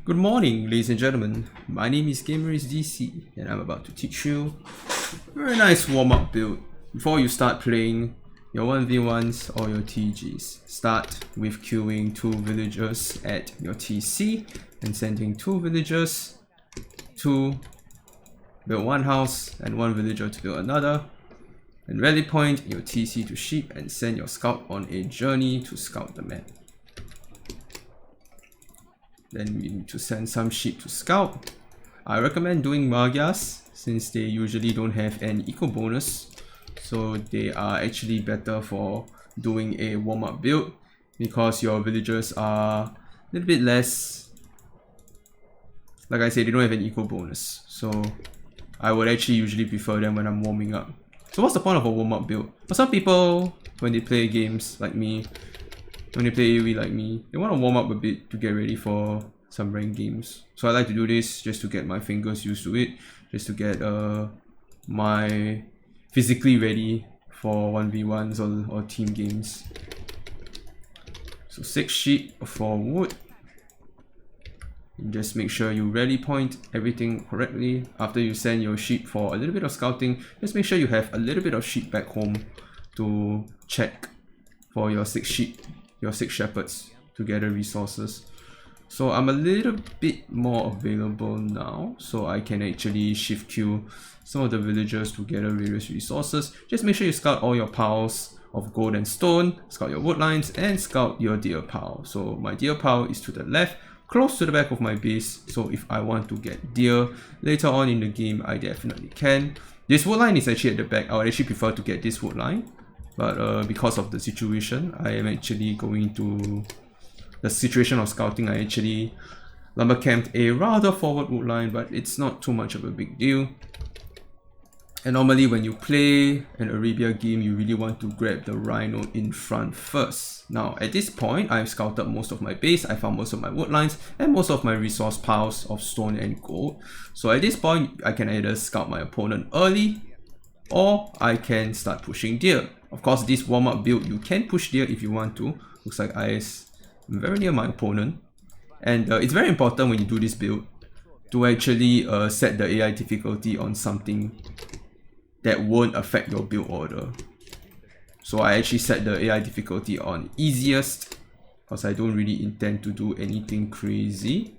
Good morning, ladies and gentlemen. My name is gamerisdc and I'm about to teach you a very nice warm-up build before you start playing your 1v1s or your TGs. Start with queuing 2 villagers at your TC and sending 2 villagers to build 1 house and 1 villager to build another. And rally point your TC to sheep and send your scout on a journey to scout the map. Then we need to send some sheep to scout. I recommend doing Magyas since they usually don't have any eco bonus, so they are actually better for doing a warm-up build because your villagers are a little bit less, like I said, they don't have an eco bonus, so I would actually usually prefer them when I'm warming up. So what's the point of a warm-up build? For some people, when they play games like me, when they play AoE like me, they want to warm up a bit to get ready for some ranked games. So I like to do this just to get my fingers used to it, just to get my physically ready for 1v1s or team games. So 6 sheep for wood. And just make sure you rally point everything correctly. After you send your sheep for a little bit of scouting, just make sure you have a little bit of sheep back home to check for your 6 sheep, your 6 shepherds to gather resources. So I'm a little bit more available now, so I can actually shift queue some of the villagers to gather various resources. Just make sure you scout all your piles of gold and stone, scout your wood lines, and scout your deer pile. So my deer pile is to the left, close to the back of my base, so if I want to get deer later on in the game, I definitely can. This wood line is actually at the back. I would actually prefer to get this wood line, but because of the situation, I am actually going to the situation of scouting. I actually lumber camped a rather forward wood line, but it's not too much of a big deal. And normally when you play an Arabia game, you really want to grab the rhino in front first. Now at this point, I've scouted most of my base, I found most of my wood lines and most of my resource piles of stone and gold. So at this point, I can either scout my opponent early or I can start pushing deer. Of course, this warm-up build, you can push deer if you want to. Looks like I'm very near my opponent. And it's very important when you do this build to actually set the AI difficulty on something that won't affect your build order. So I actually set the AI difficulty on easiest because I don't really intend to do anything crazy.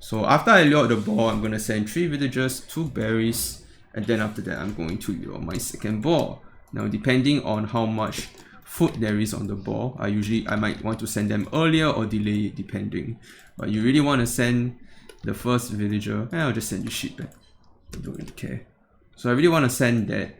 So after I lure the ball, I'm going to send 3 villagers, 2 berries, and then after that I'm going to lure my second ball. Now depending on how much food there is on the ball, I might want to send them earlier or delay it depending. But you really want to send the first villager, and I'll just send you sheep back. I don't really care. So I really want to send that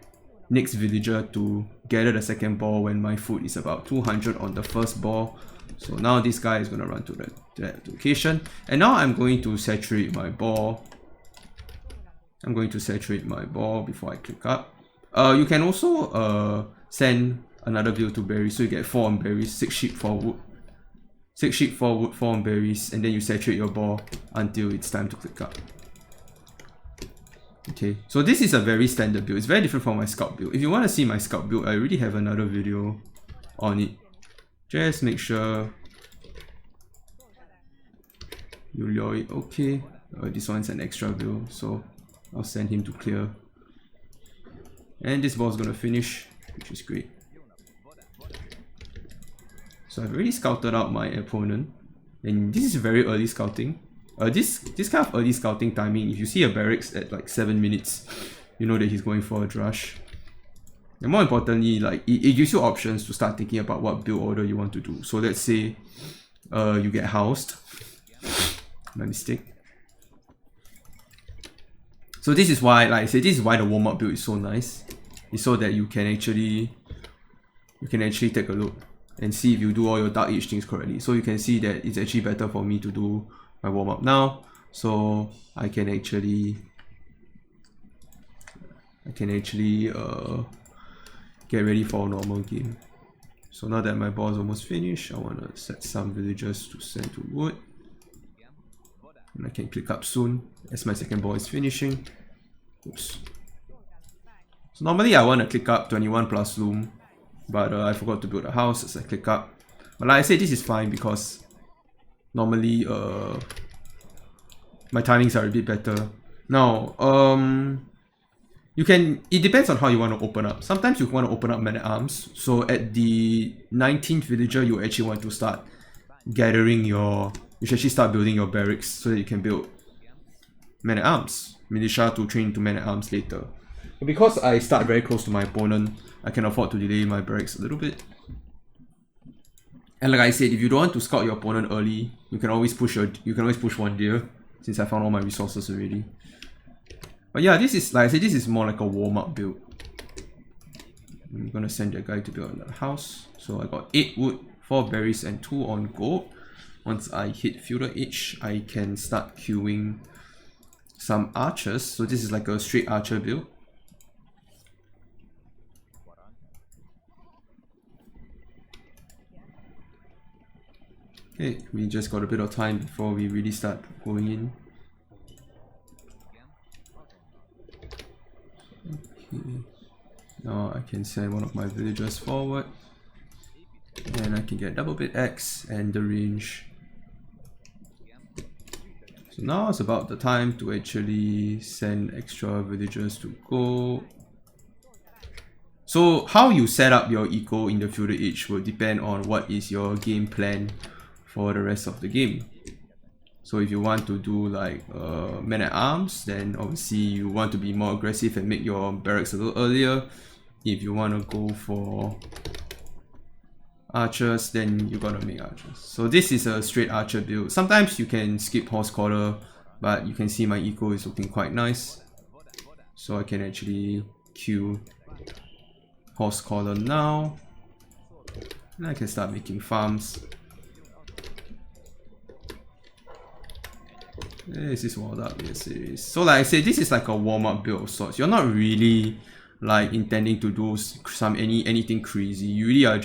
next villager to gather the second ball when my food is about 200 on the first ball. So now this guy is going to run to that location. And now I'm going to saturate my ball. I'm going to saturate my ball before I click up. You can also send another build to berries, so you get 4 on berries, 6 sheep for wood. 6 sheep for wood, 4 on berries, and then you saturate your ball until it's time to click up. Okay, so this is a very standard build. It's very different from my scout build. If you want to see my scout build, I already have another video on it. Just make sure you lure it. Okay, this one's an extra build, so I'll send him to clear. And this ball's gonna finish, which is great. So I've already scouted out my opponent, and this is very early scouting. This kind of early scouting timing, if you see a barracks at like 7 minutes, you know that he's going for a drush. And more importantly, like it gives you options to start thinking about what build order you want to do. So let's say you get housed. My mistake. So this is why, like I said, this is why the warm-up build is so nice. It's so that you can actually take a look and see if you do all your Dark Age things correctly. So you can see that it's actually better for me to do my warm-up now, so I can actually get ready for a normal game. So now that my ball is almost finished, I want to set some villagers to send to wood, and I can click up soon as my second ball is finishing. Oops. So normally I want to click up 21 plus loom, but I forgot to build a house as I click up. But like I said, this is fine because normally my timings are a bit better. Now, you can, it depends on how you want to open up. Sometimes you want to open up man-at-arms. So at the 19th villager, you actually want to start gathering your, you should actually start building your barracks so that you can build man-at-arms, militia to train into man-at-arms later. But because I start very close to my opponent, I can afford to delay my barracks a little bit. And like I said, if you don't want to scout your opponent early, you can always push one deer, since I found all my resources already. But yeah, this is, like I said, this is more like a warm-up build. I'm gonna send that guy to build another house. So I got 8 wood, 4 berries, and 2 on gold. Once I hit feudal age, I can start queuing some archers. So this is like a straight archer build. Okay, we just got a bit of time before we really start going in. Okay. Now I can send one of my villagers forward. And I can get double bit X and the range. So now it's about the time to actually send extra villagers to go. So how you set up your eco in the feudal age will depend on what is your game plan for the rest of the game. So if you want to do like man-at-arms, then obviously you want to be more aggressive and make your barracks a little earlier. If you want to go for archers, then you gotta make archers. So this is a straight archer build. Sometimes you can skip horse collar, but you can see my eco is looking quite nice. So I can actually queue horse collar now. And I can start making farms. This is walled up, yes it is. So like I said, this is like a warm-up build of sorts. You're not really like intending to do anything crazy. You really are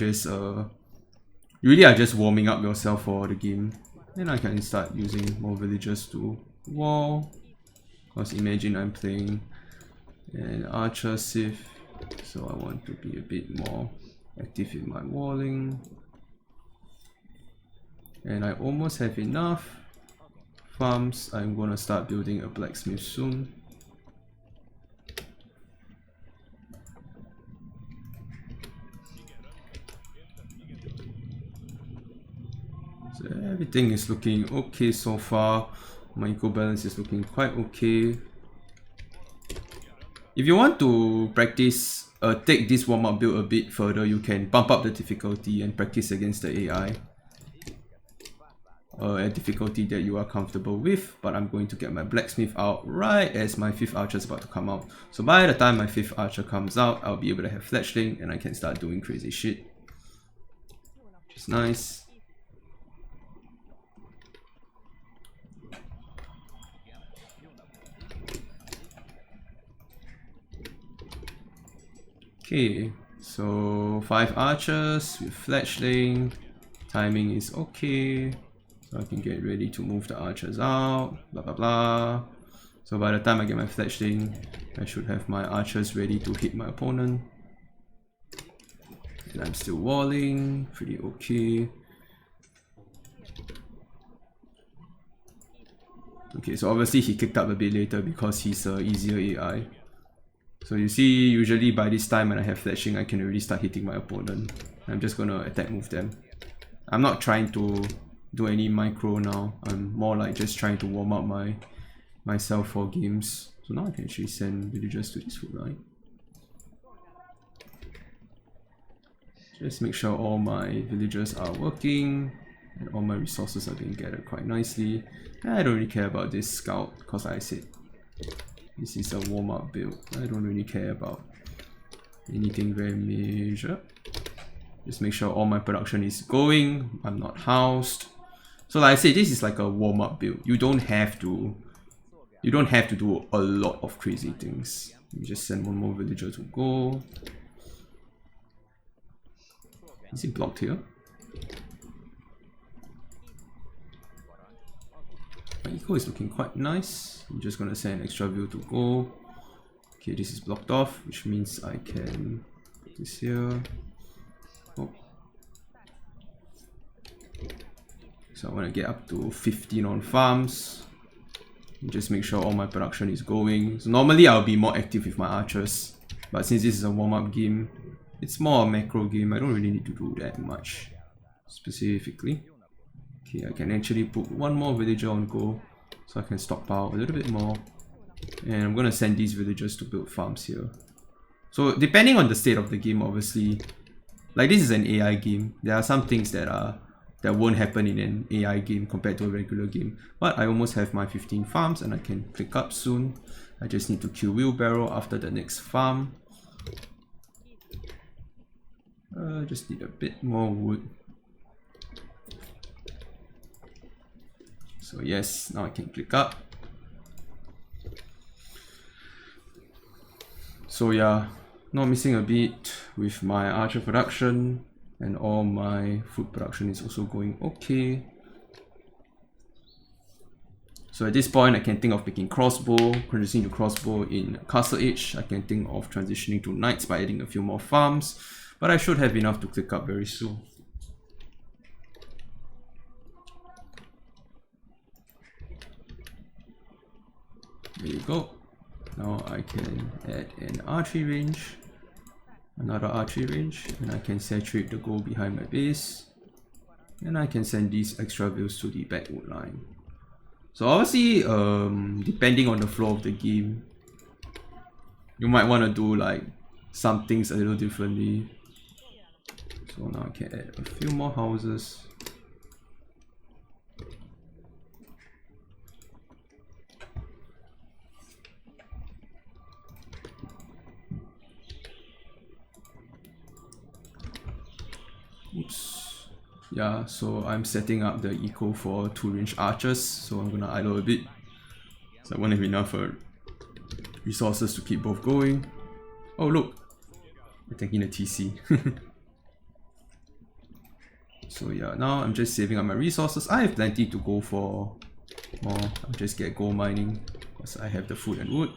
just warming up yourself for the game. Then I can start using more villagers to wall. Because imagine I'm playing an archer civ, so I want to be a bit more active in my walling. And I almost have enough farms. I'm gonna start building a blacksmith soon. So everything is looking okay so far. My eco balance is looking quite okay. If you want to practice, take this warm-up build a bit further, you can bump up the difficulty and practice against the AI. A difficulty that you are comfortable with, but I'm going to get my blacksmith out right as my 5th archer is about to come out. So by the time my 5th archer comes out, I'll be able to have fletchling and I can start doing crazy shit. Which is nice. Okay, so 5 archers with fletchling. Timing is okay. So I can get ready to move the archers out, blah blah blah. So by the time I get my fletchling, I should have my archers ready to hit my opponent. And I'm still walling, pretty okay. Okay, so obviously he kicked up a bit later because he's a easier AI. So you see, usually by this time when I have fletching, I can already start hitting my opponent. I'm just gonna attack move them. I'm not trying to do any micro now. I'm more like just trying to warm up myself for games. So now I can actually send villagers to this food line. Just make sure all my villagers are working and all my resources are being gathered quite nicely. I don't really care about this scout because I said this is a warm-up build. I don't really care about anything very major. Just make sure all my production is going. I'm not housed. So like I said, this is like a warm-up build. You don't have to do a lot of crazy things. You just send one more villager to go. Is he blocked here? My eco is looking quite nice. I'm just gonna send an extra view to go. Okay, this is blocked off, which means I can put this here. Oh. So I want to get up to 15 on farms. Just make sure all my production is going. So normally I'll be more active with my archers, but since this is a warm-up game, it's more a macro game. I don't really need to do that much specifically. Okay, I can actually put one more villager on go, so I can stockpile a little bit more. And I'm gonna send these villagers to build farms here. So depending on the state of the game, obviously, like this is an AI game. There are some things that won't happen in an AI game compared to a regular game. But I almost have my 15 farms and I can click up soon. I just need to kill wheelbarrow after the next farm. Just need a bit more wood. So yes, now I can click up. So yeah, not missing a beat with my archer production, and all my food production is also going okay. So at this point I can think of picking crossbow, transitioning to crossbow in Castle Age. I can think of transitioning to knights by adding a few more farms, but I should have enough to click up very soon. There you go. Now I can add an archery range, another archery range, and I can saturate the gold behind my base. And I can send these extra bills to the backwood line. So obviously, depending on the flow of the game, you might want to do like some things a little differently. So now I can add a few more houses. Oops. Yeah, so I'm setting up the eco for 2-range archers, so I'm gonna idle a bit. So I won't have enough resources to keep both going. Oh look, I'm taking a TC. So yeah, now I'm just saving up my resources. I have plenty to go for more. I'll just get gold mining because I have the food and wood.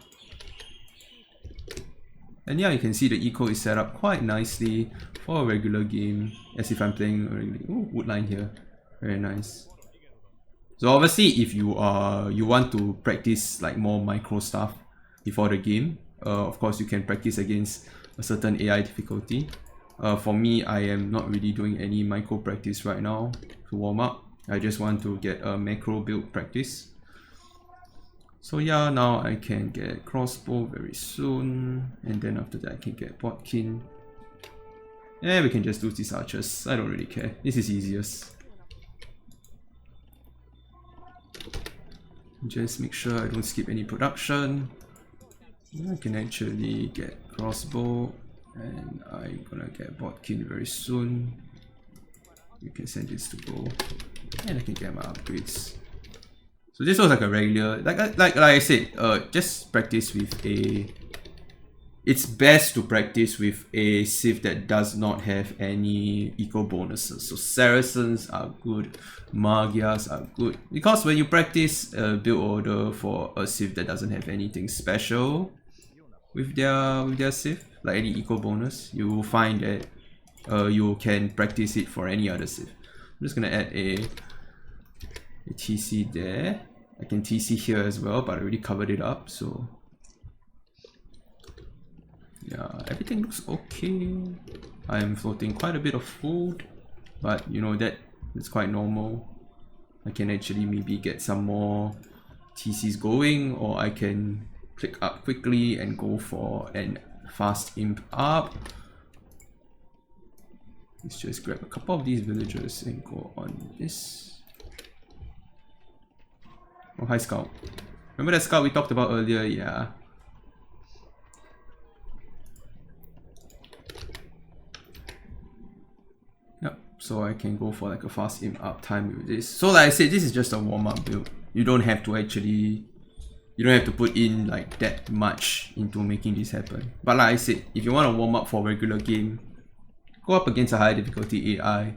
And yeah, you can see the eco is set up quite nicely for a regular game, as if I'm playing a regular. Ooh, wood line here, very nice. So obviously, if you want to practice like more micro stuff before the game, of course you can practice against a certain AI difficulty. For me, I am not really doing any micro practice right now to warm up. I just want to get a macro build practice. So yeah, now I can get crossbow very soon, and then after that I can get Botkin. Yeah, we can just lose these archers. I don't really care. This is easiest. Just make sure I don't skip any production. I can actually get crossbow, and I'm gonna get Botkin very soon. You can send this to go, and I can get my upgrades. So this was like a regular, like I said, just practice with a. It's best to practice with a civ that does not have any eco bonuses. So Saracens are good, Magias are good, because when you practice a build order for a civ that doesn't have anything special with their civ, like any eco bonus, you will find that you can practice it for any other civ. I'm just gonna add a TC there. I can TC here as well, but I already covered it up, so yeah, everything looks okay. I am floating quite a bit of food, but you know that's quite normal. I can actually maybe get some more TCs going, or I can click up quickly and go for an fast imp up. Let's just grab a couple of these villagers and go on this. Oh, hi Scout. Remember that Scout we talked about earlier? Yeah. Yep, so I can go for like a fast imp up time with this. So like I said, this is just a warm-up build. You don't have to put in like that much into making this happen. But like I said, if you want to warm up for a regular game, go up against a high difficulty AI,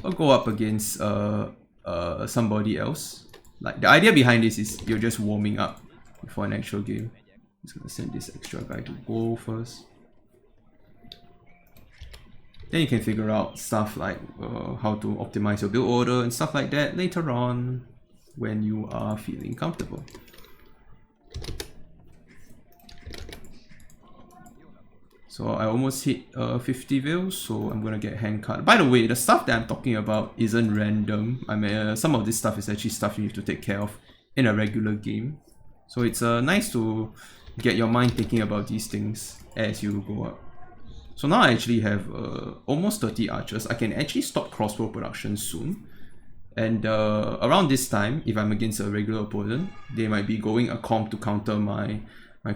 or go up against somebody else. Like the idea behind this is you're just warming up before an actual game. I'm just gonna send this extra guy to go first. Then you can figure out stuff like how to optimize your build order and stuff like that later on when you are feeling comfortable. So I almost hit 50 views, so I'm gonna get hand cut. By the way, the stuff that I'm talking about isn't random. I mean, some of this stuff is actually stuff you need to take care of in a regular game. So it's nice to get your mind thinking about these things as you go up. So now I actually have almost 30 archers. I can actually stop crossbow production soon. And around this time, if I'm against a regular opponent, they might be going a comp to counter my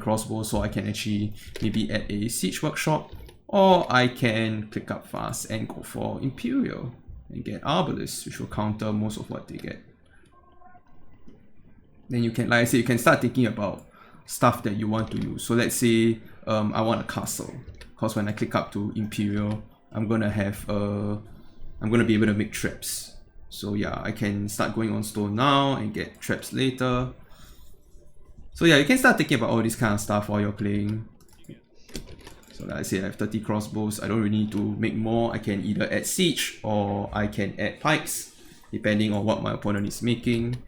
crossbow, so I can actually maybe add a siege workshop, or I can click up fast and go for imperial and get arbalist, which will counter most of what they get. Then you can, like I said, you can start thinking about stuff that you want to use. So let's say I want a castle, because when I click up to imperial, I'm gonna be able to make traps. So yeah, I can start going on stone now and get traps later. So yeah, you can start thinking about all this kind of stuff while you're playing. So like I said, I have 30 crossbows. I don't really need to make more. I can either add siege or I can add pikes, depending on what my opponent is making.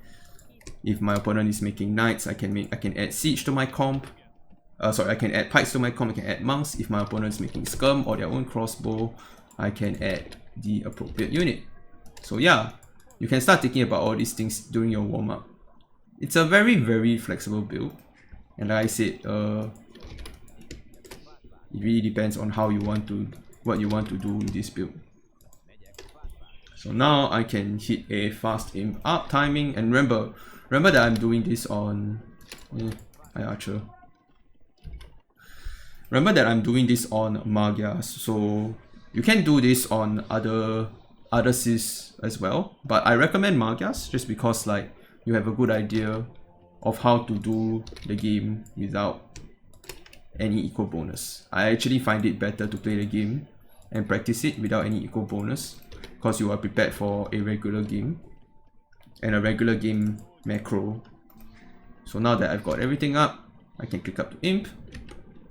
If my opponent is making knights, I can add siege to my comp. I can add pikes to my comp. I can add monks. If my opponent is making scum or their own crossbow, I can add the appropriate unit. So yeah, you can start thinking about all these things during your warm-up. It's a very, very flexible build, and like I said, it really depends on how you want to, what you want to do in this build. So now I can hit a fast aim up timing, and remember that I'm doing this on hi archer. Remember that I'm doing this on Magias, so you can do this on other sys as well, but I recommend Magias just because like you have a good idea of how to do the game without any equal bonus. I actually find it better to play the game and practice it without any equal bonus, because you are prepared for a regular game and a regular game macro. So now that I've got everything up, I can click up to imp.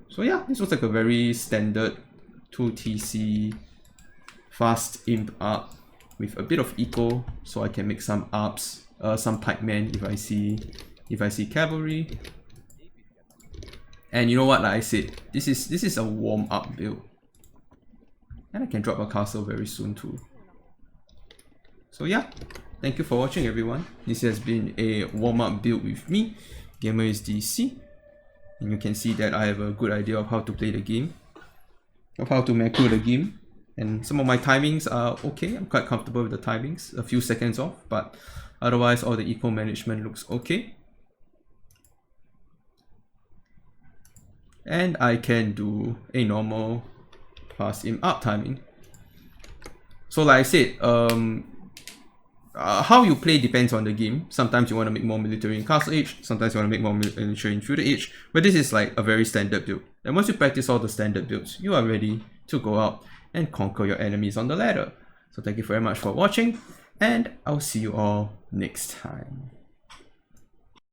So yeah, this was like a very standard 2TC fast imp up with a bit of eco, so I can make some ups. Some pikemen if I see cavalry. And you know what, like I said, this is a warm-up build, and I can drop a castle very soon too. So yeah, thank you for watching everyone. This has been a warm-up build with me, gamerisdc, and you can see that I have a good idea of how to play the game, of how to macro the game, and some of my timings are okay. I'm quite comfortable with the timings, a few seconds off, but otherwise, all the eco management looks okay. And I can do a normal fast aim up timing. So like I said, how you play depends on the game. Sometimes you want to make more military in castle age, sometimes you want to make more military in feudal age, but this is like a very standard build. And once you practice all the standard builds, you are ready to go out and conquer your enemies on the ladder. So thank you very much for watching, and I'll see you all next time.